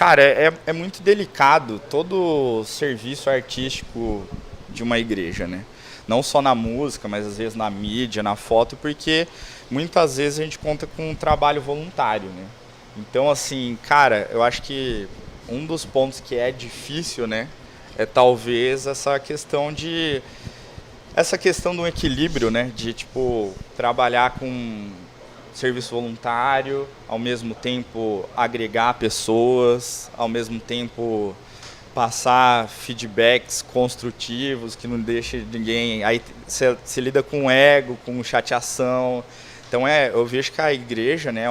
Cara, é muito delicado todo o serviço artístico de uma igreja, né? Não só na música, mas às vezes na mídia, na foto, porque muitas vezes a gente conta com um trabalho voluntário, né? Então, assim, cara, eu acho que um dos pontos que é difícil, né, é talvez essa questão do equilíbrio, né, de tipo trabalhar com serviço voluntário, ao mesmo tempo agregar pessoas, ao mesmo tempo passar feedbacks construtivos que não deixa ninguém. Aí você lida com ego, com chateação. Então eu vejo que a igreja, né,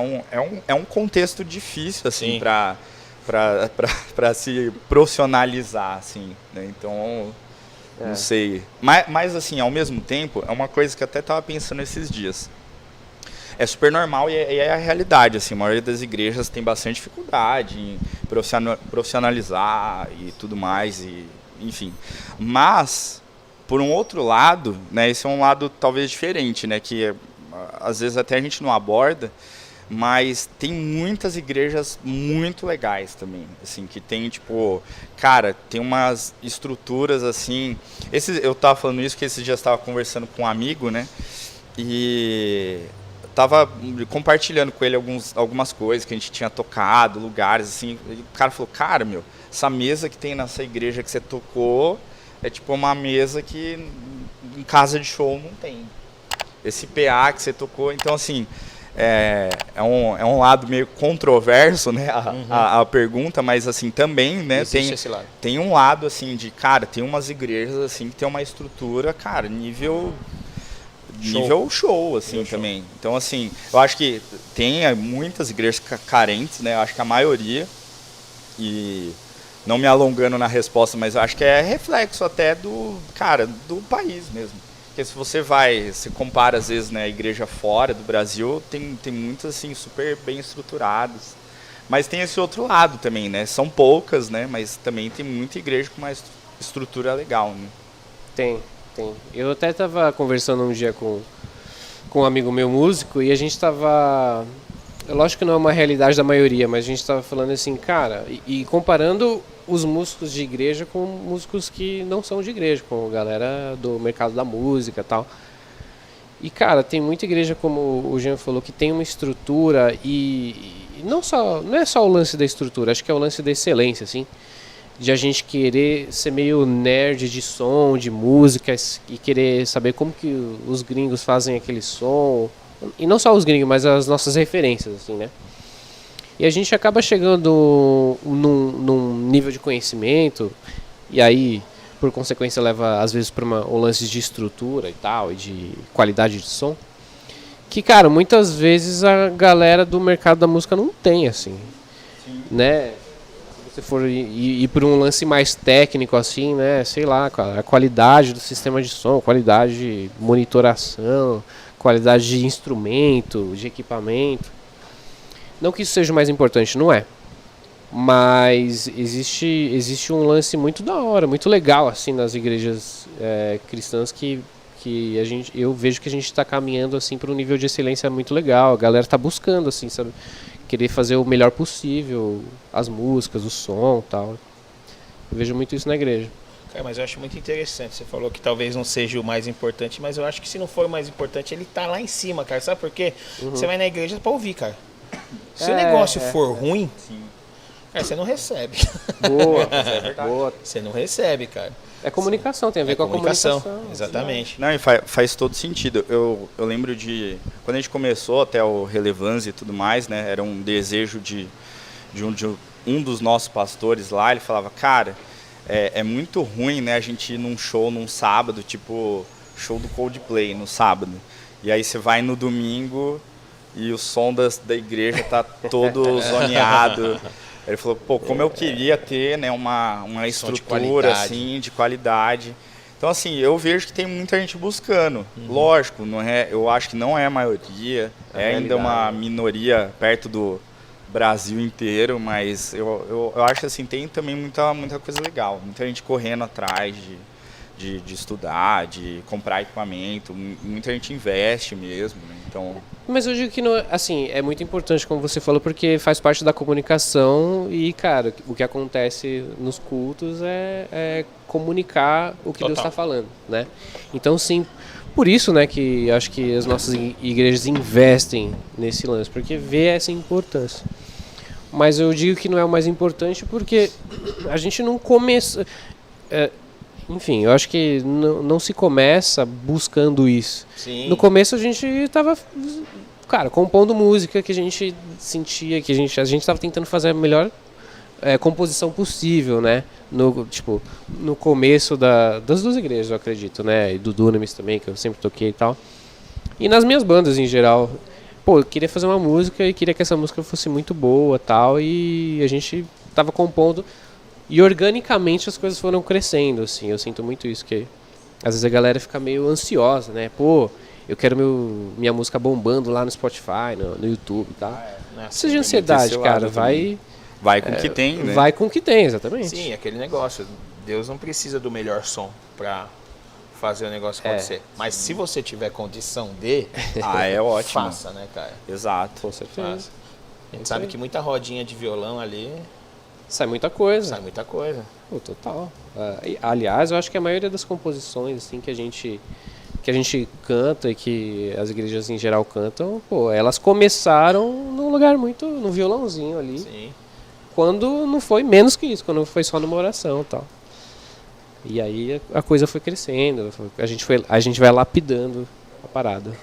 é um contexto difícil assim para se profissionalizar, assim, né? Então não sei. Mas assim, ao mesmo tempo, é uma coisa que eu até estava pensando esses dias. É super normal e é a realidade, assim, a maioria das igrejas tem bastante dificuldade em profissionalizar e tudo mais, e, enfim. Mas, por um outro lado, né, esse é um lado talvez diferente, né, que às vezes até a gente não aborda, mas tem muitas igrejas muito legais também, assim, que tem, tipo, cara, tem umas estruturas, assim, eu tava falando isso porque esses dias eu tava conversando com um amigo, né, e tava compartilhando com ele algumas coisas que a gente tinha tocado, lugares, assim, e o cara falou, cara, meu, essa mesa que tem nessa igreja que você tocou é tipo uma mesa que em casa de show não tem. Esse PA que você tocou, então assim, é um lado meio controverso, né, a pergunta, mas assim, também, né, tem um lado assim de, cara, tem umas igrejas assim que tem uma estrutura, cara, nível show, assim, também. Então, assim, eu acho que tem muitas igrejas carentes, né? Eu acho que a maioria, e não me alongando na resposta, mas eu acho que é reflexo até do país mesmo. Porque se você compara às vezes, né, a igreja fora do Brasil, tem muitas, assim, super bem estruturadas. Mas tem esse outro lado também, né? São poucas, né? Mas também tem muita igreja com uma estrutura legal, né? Tem. Eu até estava conversando um dia com um amigo meu músico e a gente estava... Lógico que não é uma realidade da maioria, mas a gente estava falando assim, cara, e comparando os músicos de igreja com músicos que não são de igreja, com a galera do mercado da música e tal. E, cara, tem muita igreja, como o Jean falou, que tem uma estrutura e não é só o lance da estrutura, acho que é o lance da excelência, assim. De a gente querer ser meio nerd de som, de música e querer saber como que os gringos fazem aquele som. E não só os gringos, mas as nossas referências, assim, né? E a gente acaba chegando num nível de conhecimento e aí, por consequência, leva às vezes para um lance de estrutura e tal, e de qualidade de som. Que, cara, muitas vezes a galera do mercado da música não tem, assim. Sim. Né? Se for ir por um lance mais técnico, assim, né? Sei lá, a qualidade do sistema de som, qualidade de monitoração, qualidade de instrumento, de equipamento. Não que isso seja o mais importante, não é. Mas existe um lance muito da hora, muito legal, assim, nas igrejas cristãs que eu vejo que a gente está caminhando, assim, para um nível de excelência muito legal. A galera está buscando, assim, sabe? Querer fazer o melhor possível, as músicas, o som e tal. Eu vejo muito isso na igreja. Cara, mas eu acho muito interessante. Você falou que talvez não seja o mais importante, mas eu acho que se não for o mais importante, ele tá lá em cima, cara. Sabe por quê? Você vai na igreja pra ouvir, cara. Se o negócio for ruim, cara, você não recebe. Boa, boa. Você não recebe, cara. É comunicação, tem a ver com a comunicação. Exatamente. Não, e faz todo sentido. Eu lembro de quando a gente começou até o Relevância e tudo mais, né? Era um desejo de um dos nossos pastores lá. Ele falava, cara, é muito ruim, né? A gente ir num show num sábado, tipo show do Coldplay no sábado. E aí você vai no domingo e o som da igreja tá todo zoneado. Ele falou, pô, como eu queria ter, né, uma estrutura assim, de qualidade. Então, assim, eu vejo que tem muita gente buscando. Lógico, eu acho que não é a maioria, é ainda uma minoria perto do Brasil inteiro, mas eu acho que assim, tem também muita coisa legal. Muita gente correndo atrás de estudar, de comprar equipamento. Muita gente investe mesmo, né? Então... Mas eu digo que não, assim, é muito importante, como você falou, porque faz parte da comunicação e, cara, o que acontece nos cultos é comunicar o que Deus está falando, né? Então, sim, por isso, né, que acho que as nossas igrejas investem nesse lance, porque vê essa importância. Mas eu digo que não é o mais importante porque a gente não começa... enfim, eu acho que não se começa buscando isso. Sim. No começo a gente estava, cara, compondo música que a gente sentia, que a gente estava tentando fazer a melhor composição possível, né? No começo das duas igrejas, eu acredito, né? E do Dunamis também, que eu sempre toquei e tal. E nas minhas bandas em geral. Pô, eu queria fazer uma música e queria que essa música fosse muito boa tal. E a gente tava compondo. E organicamente as coisas foram crescendo, assim. Eu sinto muito isso, que às vezes a galera fica meio ansiosa, né? Pô, eu quero minha música bombando lá no Spotify, no YouTube e tal. Seja ansiedade, cara, vai com o que tem, né? Vai com o que tem, exatamente. Sim, aquele negócio. Deus não precisa do melhor som pra fazer o negócio acontecer. Mas se você tiver condição de... é ótimo. Faça, né, cara? Exato. Com certeza. Faça. A gente sabe que muita rodinha de violão ali... Sai muita coisa. Sai muita coisa. Pô, total. Aliás, eu acho que a maioria das composições assim, que a gente canta e que as igrejas em geral cantam, pô, elas começaram num lugar muito... no violãozinho ali. Sim. Quando não foi menos que isso, quando foi só numa oração e tal. E aí a coisa foi crescendo, a gente vai lapidando a parada.